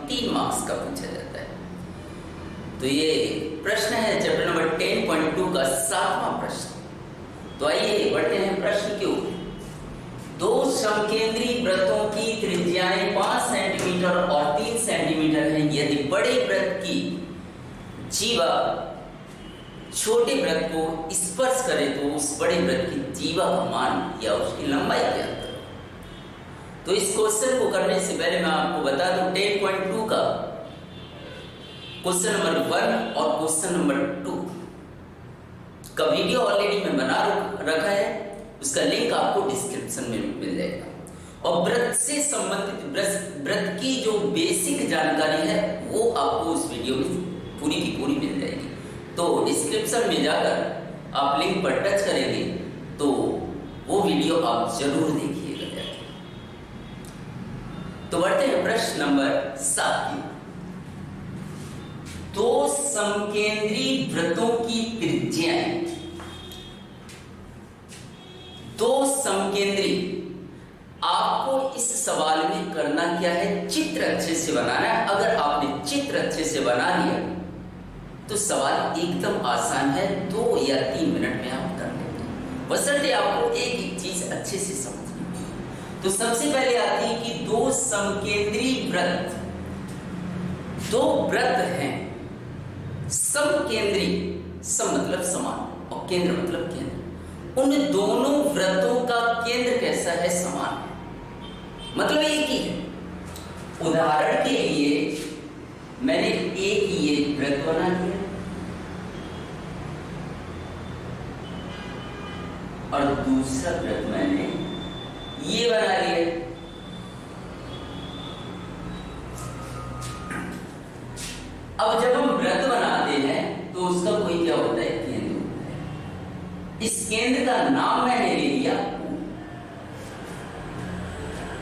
3 marks का पूछा जाता है। तो ये प्रश्न है चैप्टर नंबर 10.2 का 7वां प्रश्न। तो आइए बढ़ते हैं प्रश्न की ओर। दो समकेंद्री वृत्तों की त्रिज्याएं 5 सेंटीमीटर और 3 सेंटीमीटर है। यदि बड़े वृत्त की जीवा छोटे वृत्त को स्पर्श करे तो उस बड़े वृत्त की जीवा का मान या उसकी लंबाई ज्ञात करो। तो इस क्वेश्चन को करने से पहले मैं आपको बता दूं 10.2 का क्वेश्चन नंबर 1 और क्वेश्चन नंबर 2 का वीडियो ऑलरेडी मैं बना रखा है। उसका लिंक आपको डिस्क्रिप्शन में मिल जाएगा। और वृत्त से संबंधित वृत्त की जो बेसिक जानकारी है वो आपको उस वीडियो में पूरी की पूरी मिल जाएगी। तो डिस्क्रिप्शन में जाकर आप लिंक पर टच करेंगे तो वो वीडियो आप जरूर देखिएगा जाके। तो बढ़ते हैं प्रश्न नंबर 7 की। दो समकेंद्री वृत्तों की त्रिज्याएं, दो समकेंद्री, आपको इस सवाल में करना क्या है, चित्र अच्छे से बनाना है। अगर आपने चित्र अच्छे से बना लिया तो सवाल एकदम आसान है, 2 या 3 मिनट में आप कर लेते हैं। बशर्ते आपको एक एक चीज अच्छे से समझनी है। तो सबसे पहले आती है कि दो समकेंद्री वृत्त, दो वृत्त हैं समकेंद्री, सम मतलब समान और केंद्र मतलब केंद्र। उन दोनों वृत्तों का केंद्र कैसा है, समान है, मतलब एक ही है। उदाहरण के लिए मैंने एक ये वृत्त बना लिया और दूसरा वृत्त मैंने ये बना लिया। अब जब हम वृत्त बनाते हैं तो उसका कोई क्या होता है, केंद्र होता है। इस केंद्र का नाम मैंने ले लिया O।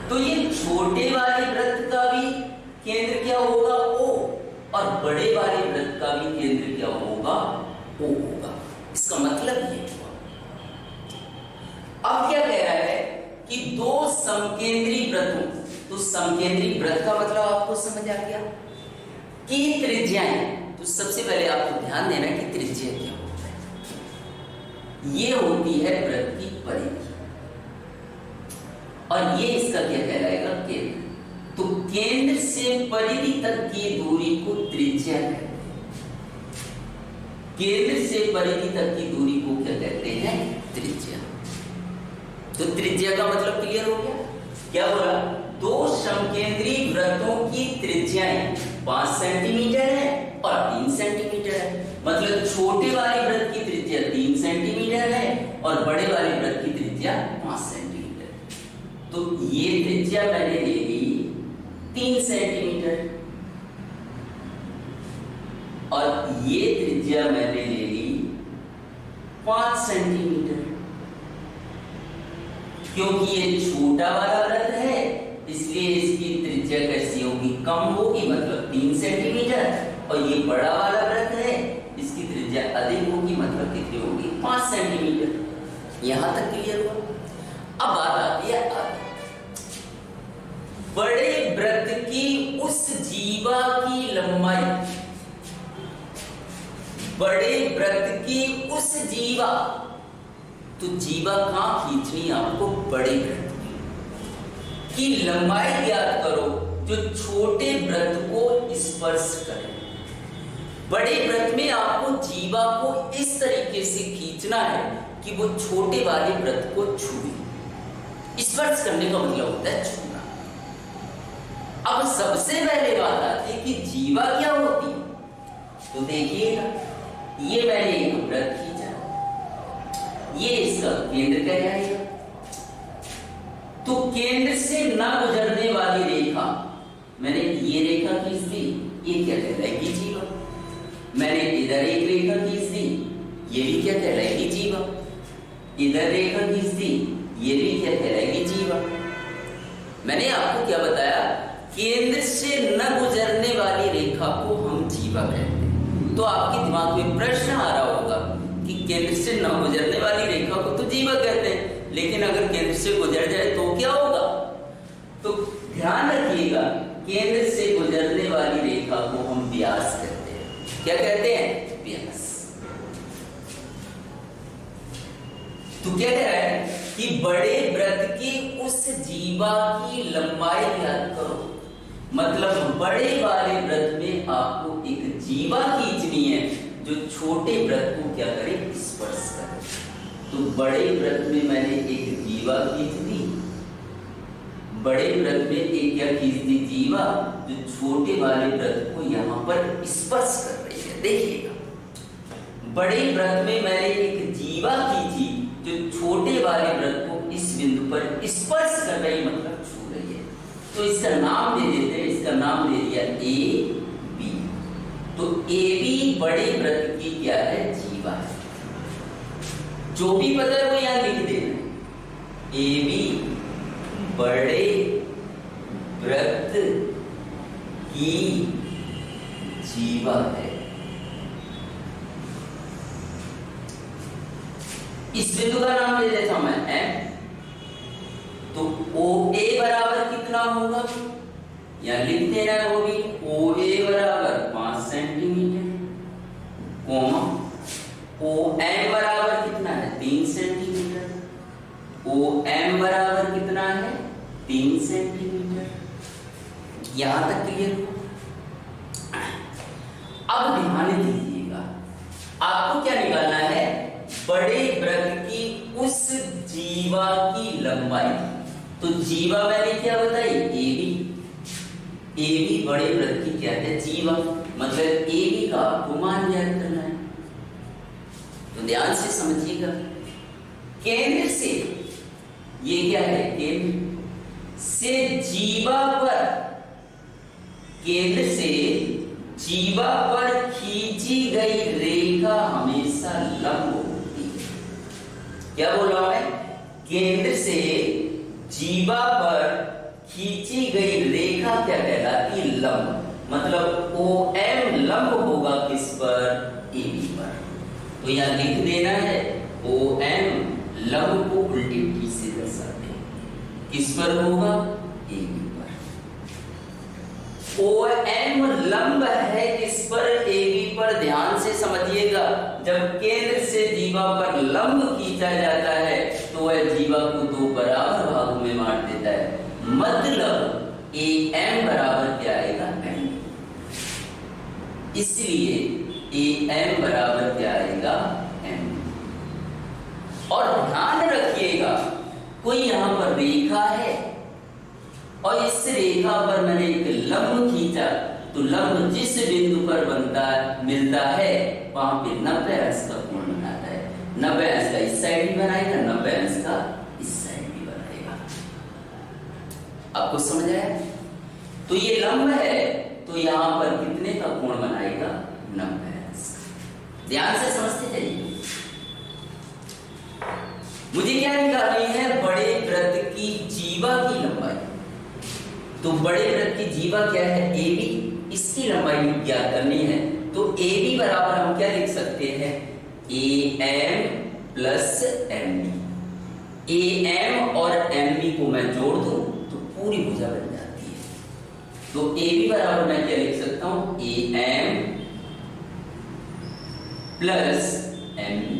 तो ये छोटे वाले वृत्त का भी केंद्र क्या होगा, O, और बड़े वाले वृत्त का भी केंद्र क्या होगा, O होगा। इसका मतलब ये हुआ। अब क्या कह रहा है कि दो समकेंद्री वृत्तों, तो समकेंद्री वृत्त का मतलब आपको समझ आ गया कि त्रिज्याएं। तो सबसे पहले आपको ध्यान देना कि त्रिज्या क्या होता है। ये होती है वृत्त की परिधि और ये इसका क्या कहलाएगा, केंद्र। तो केंद्र से परिधि तक की दूरी को त्रिज्या कहते हैं। केंद्र से परिधि तक की दूरी को क्या कहते हैं, त्रिज्या। तो त्रिज्या का मतलब क्लियर हो गया। क्या बोला, दो समकेंद्री वृत्तों की त्रिज्याएं 5 सेंटीमीटर है और 3 सेंटीमीटर है। मतलब छोटे वाले वृत्त की त्रिज्या 3 सेंटीमीटर है और बड़े वाले वृत्त की त्रिज्या 5 सेंटीमीटर। तो ये त्रिज्या मैंने ले ली 3 सेंटीमीटर और ये त्रिज्या मैंने ले ली 5 सेंटीमीटर। क्योंकि ये छोटा वाला वृत्त है इसलिए इसकी त्रिज्या कैसी होगी, कम होगी, मतलब 3 सेंटीमीटर। और ये बड़ा वाला वृत्त है इसकी त्रिज्या अधिक होगी, मतलब कितनी होगी, 5 सेंटीमीटर। यहां तक क्लियर हुआ। अब बात आती है आगे, बड़े वृत्त की उस जीवा की लंबाई, बड़े वृत्त की उस जीवा, तो जीवा कहां खींचनी आपको, बड़े वृत्त की लंबाई ज्ञात करो जो छोटे वृत्त को स्पर्श करे। बड़े वृत्त में आपको जीवा को इस तरीके से खींचना है कि वो छोटे वाले वृत्त को छुए। स्पर्श करने का मतलब होता है छूना। अब सबसे पहले बात आती है कि जीवा क्या होती है। तो देखिएगा, ये मैंने एक वृत्त खींचा, ये इसका केंद्र कहलाएगा। तो केंद्र से न गुजरने वाली रेखा, मैंने ये रेखा खींच दी, ये क्या कहलाएगी, जीवा। मैंने इधर एक रेखा खींच दी, ये भी क्या कहलाएगी, जीवा। इधर रेखा खींच दी, ये भी क्या कहलाएगी, जीवा। मैंने आपको क्या बताया, केंद्र से न गुजरने वाली रेखा को हम जीवा कहते हैं। तो आपके दिमाग में प्रश्न आ रहा होगा कि केंद्र से न गुजरने वाली रेखा को तो जीवा कहते हैं, लेकिन अगर केंद्र से गुजर जाए तो क्या होगा। तो ध्यान रखिएगा, केंद्र से गुजरने वाली रेखा को हम व्यास कहते हैं। क्या कहते हैं? व्यास। तो क्या कह रहा है कि बड़े वृत्त की उस जीवा की लंबाई ज्ञात करो। मतलब बड़े वाले वृत्त में आपको एक जीवा खींचनी है जो छोटे वृत्त को क्या करे? स्पर्श करे। तो बड़े वृत्त में मैंने एक जीवा खींच दी, बड़े वृत्त में एक क्या खींच दी? जीवा, जो छोटे वाले वृत्त को यहां पर स्पर्श कर रही है। देखिएगा, बड़े वृत्त में मैंने एक जीवा खींची जो छोटे वाले वृत्त को इस बिंदु पर स्पर्श कर रही, मतलब छू रही है। तो इसका नाम दे देते हैं, इसका नाम दे दिया ए बी। तो ए बी बड़े वृत्त की क्या है? जीवा है। जो भी पता है वो यहां लिख देना। ए बी बड़े वृत्त की जीवा है। इस बिंदु का नाम दे देता हूं मैं एम। तो ओ ए बराबर कितना होगा? यहां लिख देना है वो भी। ओ ए बराबर 5 सेंटीमीटर, कोमा ओ एम बराबर कितना है? 3 सेंटीमीटर। ओ एम बराबर कितना है? 3 सेंटीमीटर। यहां तक क्लियर हो? अब ध्यान दीजिएगा, आपको क्या निकालना है? बड़े वृत्त की उस जीवा की लंबाई। तो जीवा मैंने क्या बताई? A B. ए बी बड़े वृत्त की क्या है? जीवा। मतलब ए बी का आपको मान ज्ञात करना है। तो ध्यान से समझिएगा, केंद्र से, ये क्या है? केंद्र से जीवा पर, केंद्र से जीवा पर खींची गई रेखा हमेशा लंब होती है। क्या बोल रहा हूं मैं? केंद्र से जीवा पर खींची गई रेखा क्या कहलाती? लंब। मतलब ओ एम लंब होगा किस पर? ए बी पर। तो यहां लिख देना है ओ एम लंब को उल्टी टी से दर्शाते हैं। किस पर होगा? ए बी पर। ओ एम लंब है किस पर? ए बी पर। ध्यान से समझिएगा, जब केंद्र से जीवा पर लंब खींचा जाता है तो वह जीवा को 2 बराबर भागों में बांट देता है। मतलब ए एम बराबर क्या आएगा? एम। इसलिए ए एम बराबर क्या आएगा? एम। और ध्यान रखिएगा, कोई यहां पर रेखा है और इस रेखा पर मैंने एक लंब खींचा, तो लंब जिस बिंदु पर बनता है, मिलता है, वहां पे 90 अंश का कोण बनाता है। 90 अंश का इस साइड भी बनाएगा, 90 अंश का इस साइड भी बनाएगा। आपको समझ आया? तो ये लंब है, तो यहां पर कितने का कोण बनाएगा? 90 अंश। ध्यान से समझते जाइए। मुझे क्या निकालनी है? बड़े वृत्त की जीवा की लंबाई। तो बड़े वृत्त की जीवा क्या है? A B. इसकी लंबाई ज्ञात करनी है। तो ए बी बराबर हम क्या लिख सकते हैं? A M plus M B. A M और एम बी को मैं जोड़ दूं तो पूरी भुजा बन जाती है। तो ए बी बराबर मैं क्या लिख सकता हूं? A M plus M B.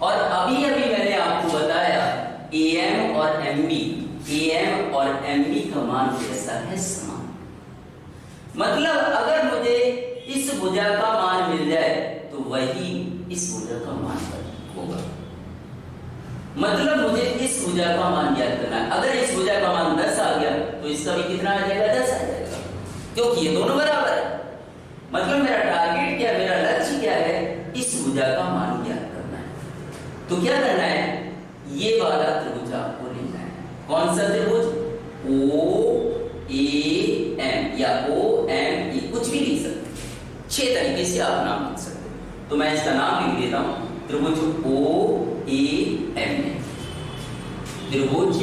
और अभी अभी मैंने आपको बताया ए एम और एम बी, ए एम और एम बी का मान कैसा है? समान। मतलब अगर मुझे इस भुजा का मान मिल जाए तो वही इस भुजा का मान होगा। मतलब मुझे इस भुजा का मान ज्ञात करना है। अगर इस भुजा का मान 10 आ गया तो इसका भी कितना आ जाएगा? 10 आ जाएगा, क्योंकि ये दोनों बराबर है। मतलब मेरा टारगेट क्या, मेरा लक्ष्य क्या है? इस भुजा का मान ज्ञात करना है। तो क्या करना है? ये वाला त्रिभुज आपको लेना है। कौन सा त्रिभुज? ओ ए एम या ओ एम ए, कुछ भी लिख सकते, 6 तरीके से आप नाम लिख सकते हैं। तो मैं इसका नाम लिख देता हूं, त्रिभुज ओ ए एम ए। त्रिभुज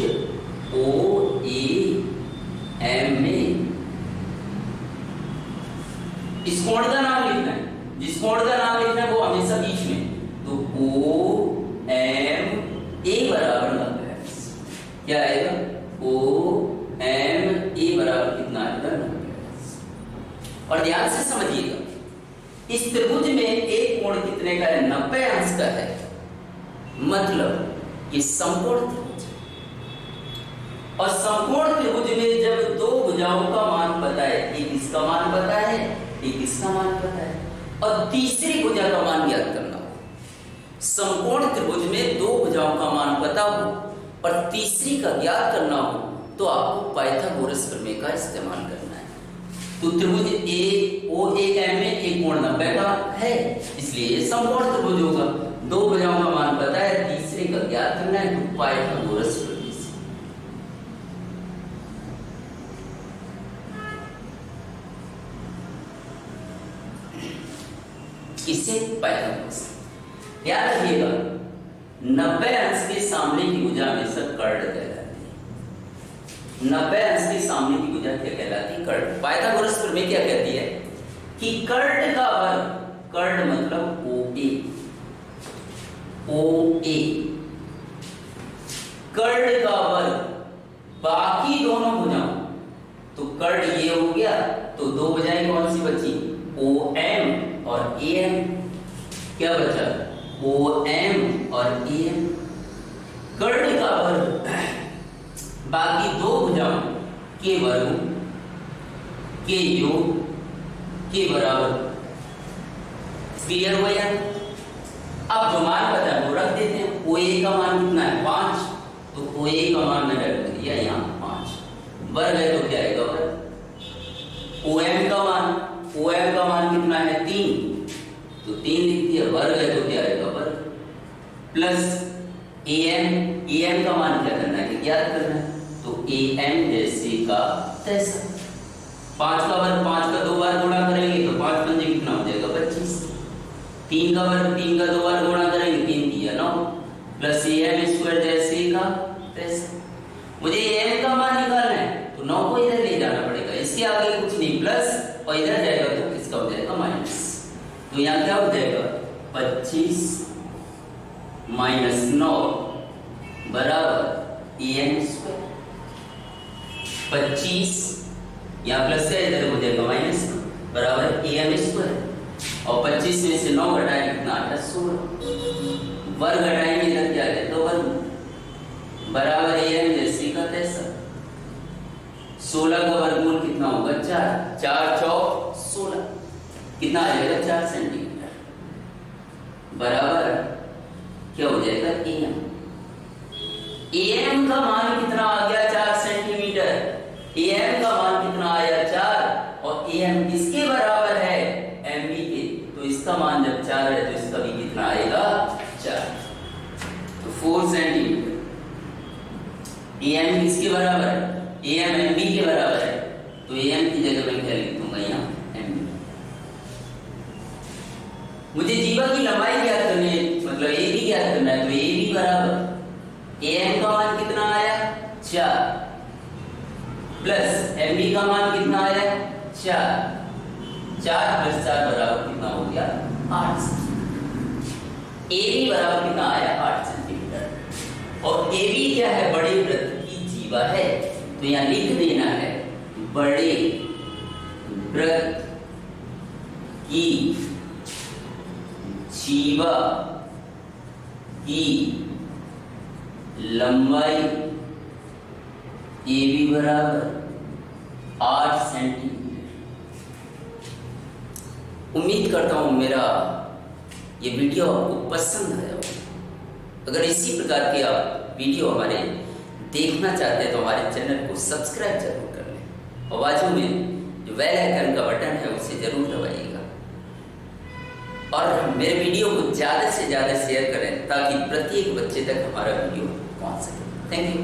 ओ ए एम ए। इस कोण का नाम लिखना है, जिस कोण का नाम लिखना है वो हमेशा बीच में। तो ओ एम ए बराबर 90 अंश। क्या आएगा? ओ एम ए बराबर कितना आएगा? 90 अंश। और ध्यान से समझिएगा, इस त्रिभुज में एक कोण कितने का है? 90 अंश का है। मतलब ये समकोण त्रिभुज है। और समकोण त्रिभुज में जब दो भुजाओं का मान पता है, एक इसका मान पता है, एक इसका मान पता है, और तीसरी भुजा का मान ज्ञात करना हो। समकोण त्रिभुज में दो भुजाओं का मान पता हो और तीसरी का ज्ञात करना हो तो आपको पाइथागोरस प्रमेय का इस्तेमाल करना है। तो त्रिभुज OAM में एक कोण 90 का है, इसलिए ये समकोण त्रिभुज होगा। दो भुजाओं का मान पता है, तीसरे का ज्ञात करना है, तो पाइथागोरस प्रमेय से। इसे पाइथागोरस। याद रखिएगा, 90 अंश के सामने की भुजा हमेशा कर्ण कहलाती है। 90 अंश के सामने की भुजा क्या कहलाती है? कर्ण। पाइथागोरस प्रमेय क्या कहती है कि कर्ण का वर्ग, कर्ण मतलब OA, कर्ण का वर्ग बाकी दोनों भुजाओं, तो कर्ण ये हो गया, तो दो भुजाएं कौन सी बची? OM और AM। क्या बचा? OM और AM। कर्ण का वर्ग बाकी दो भुजाओं के वर्ग के योग के बराबर। क्लियर हुआ यार? अब जो मान पता है वो रख देते हैं। OA का मान कितना है? 5, तो OA का मान मैंने रख दिया यहाँ 5। वर्ग है तो क्या आएगा? वर्ग। OM का मान कितना है? 3, तो 3 लिख दिया। वर्ग है तो क्या आएगा? वर्ग। प्लस AM का मान क्या करना है? ज्ञात करना है, तो AM जैसे का तैसा। 5 का वर्ग 5 का 2 बार गुणा करेंगे तो 5 पंजे कितना हो जाएगा? 25। 3 का वर्ग 3 का 2 बार गुणा करेंगे, 3 दिया 9, प्लस AM स्क्वायर जैसे का तैसा। मुझे AM का मान निकालना है तो 9 को इधर ले जाना पड़ेगा, इसके आगे कुछ नहीं, प्लस, और इधर जाएगा तो किसका हो जाएगा? माइनस। तो यहाँ क्या हो जाएगा? 25 माइनस 9 बराबर AM स्क्वायर। 25 यहाँ प्लस है, इधर हो जाएगा माइनस, बराबर AM स्क्वायर। और 25 में से 9 घटाएंगे कितना आता है? 16। वर्ग घटाएंगे इधर क्या है? तो वर्ग बराबर AM जैसे का तैसा। 16 का वर्गमूल कितना होगा? 4। 4 चौक 16, कितना आ जाएगा? 4 सेंटीमीटर। बराबर क्या हो जाएगा? AM का मान कितना आ गया? 4 सेंटीमीटर। AM का मान कितना आया? 4। और AM किसके बराबर है? MB के। तो इसका मान जब 4 है तो इसका भी कितना आएगा? 4। तो 4 सेंटीमीटर। AM किसके बराबर है? AM MB के बराबर है, तो AM की जगह मैं क्या लिख दूंगा? यहाँ MB। मुझे जीवा की लंबाई ज्ञात करनी है, मतलब AB ज्ञात करना है, तो AB बराबर AM का मान कितना आया? 4, प्लस MB का मान कितना आया? 4। 4 प्लस 4 बराबर कितना हो गया? 8। AB बराबर कितना आया? 8 सेंटीमीटर। और AB क्या है? बड़े वृत्त की जीवा है, तो यहाँ लिख देना है बड़े वृत्त की जीवा की लंबाई AB बराबर 8 सेंटीमीटर। उम्मीद करता हूं मेरा ये वीडियो आपको पसंद आया हो। अगर इसी प्रकार के आप वीडियो हमारे देखना चाहते हैं तो हमारे चैनल को सब्सक्राइब जरूर कर लें, और बाजू में जो बेल आइकन का बटन है उसे जरूर दबाइएगा, और मेरे वीडियो को ज़्यादा से ज़्यादा शेयर करें ताकि प्रत्येक बच्चे तक हमारा वीडियो पहुंच सके। Thank you.